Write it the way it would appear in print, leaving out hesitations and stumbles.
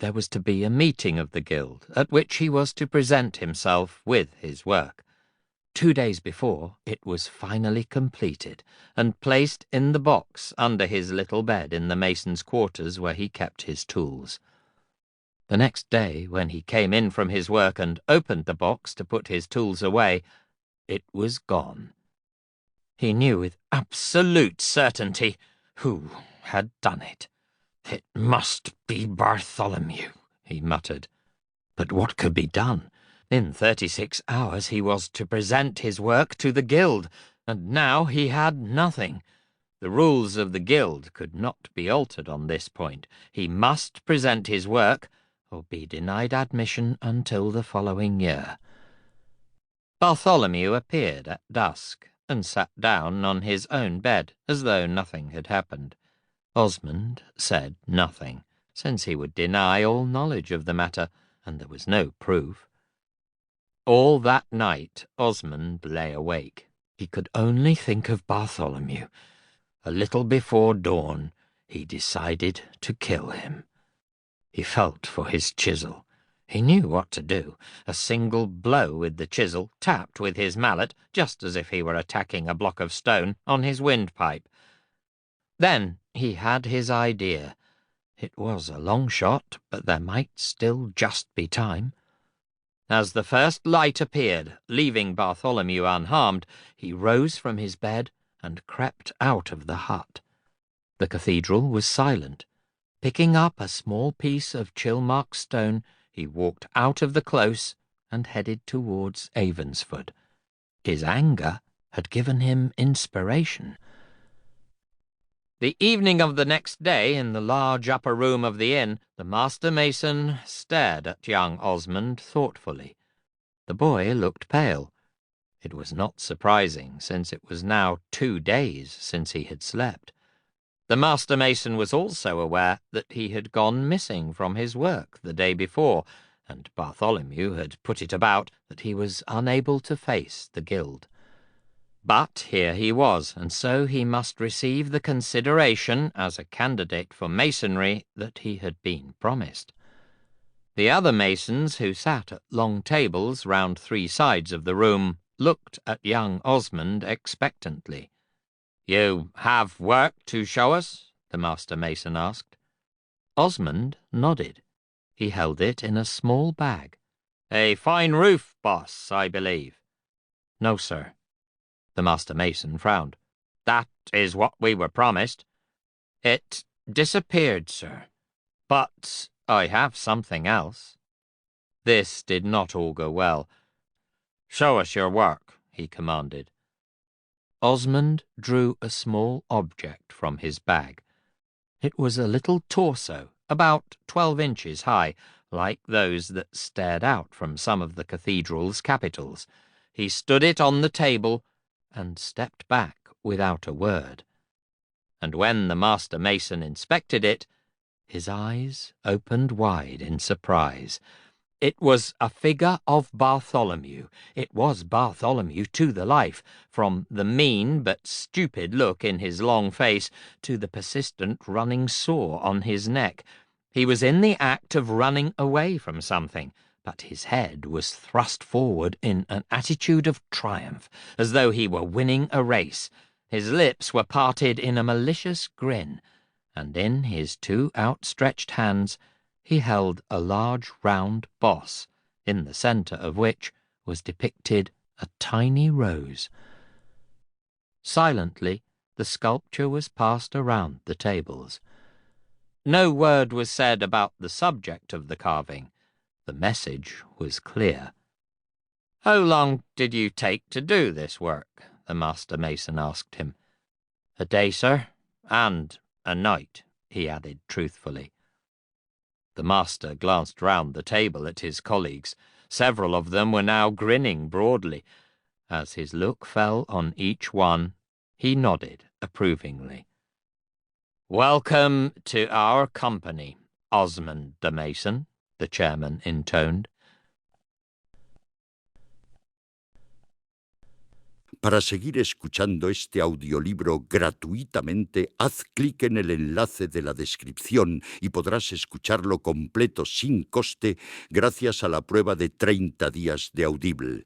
there was to be a meeting of the guild, at which he was to present himself with his work. 2 days before, it was finally completed, and placed in the box under his little bed in the mason's quarters where he kept his tools. The next day, when he came in from his work and opened the box to put his tools away, it was gone. He knew with absolute certainty who had done it. "It must be Bartholomew," he muttered. But what could be done? In 36 hours he was to present his work to the guild, and now he had nothing. The rules of the guild could not be altered on this point. He must present his work, or be denied admission until the following year. Bartholomew appeared at dusk, and sat down on his own bed, as though nothing had happened. Osmond said nothing, since he would deny all knowledge of the matter, and there was no proof. All that night Osmond lay awake. He could only think of Bartholomew. A little before dawn, he decided to kill him. He felt for his chisel. He knew what to do. A single blow with the chisel, tapped with his mallet, just as if he were attacking a block of stone, on his windpipe. Then he had his idea. It was a long shot, but there might still just be time. As the first light appeared, leaving Bartholomew unharmed, he rose from his bed and crept out of the hut. The cathedral was silent. Picking up a small piece of chill-marked stone, he walked out of the close and headed towards Avonsford. His anger had given him inspiration. The evening of the next day, in the large upper room of the inn, the master mason stared at young Osmond thoughtfully. The boy looked pale. It was not surprising, since it was now 2 days since he had slept. The master mason was also aware that he had gone missing from his work the day before, and Bartholomew had put it about that he was unable to face the guild. But here he was, and so he must receive the consideration as a candidate for masonry that he had been promised. The other masons, who sat at long tables round 3 sides of the room, looked at young Osmond expectantly. "You have work to show us?" the master mason asked. Osmond nodded. He held it in a small bag. "A fine roof, boss, I believe." "No, sir." The master mason frowned. "That is what we were promised." "It disappeared, sir. But I have something else." This did not augur well. "Show us your work," he commanded. Osmond drew a small object from his bag. It was a little torso, about 12 inches high, like those that stared out from some of the cathedral's capitals. He stood it on the table and stepped back without a word. And when the master mason inspected it, his eyes opened wide in surprise. It was a figure of Bartholomew. It was Bartholomew to the life, from the mean but stupid look in his long face to the persistent running sore on his neck. He was in the act of running away from something, but his head was thrust forward in an attitude of triumph, as though he were winning a race. His lips were parted in a malicious grin, and in his 2 outstretched hands he held a large round boss, in the centre of which was depicted a tiny rose. Silently, the sculpture was passed around the tables. No word was said about the subject of the carving. The message was clear. "How long did you take to do this work?" the master mason asked him. "A day, sir, and a night," he added truthfully. The master glanced round the table at his colleagues. Several of them were now grinning broadly. As his look fell on each one, he nodded approvingly. "Welcome to our company, Osmond the Mason," the chairman intoned. Para seguir escuchando este audiolibro gratuitamente, haz clic en el enlace de la descripción y podrás escucharlo completo sin coste gracias a la prueba de 30 días de Audible.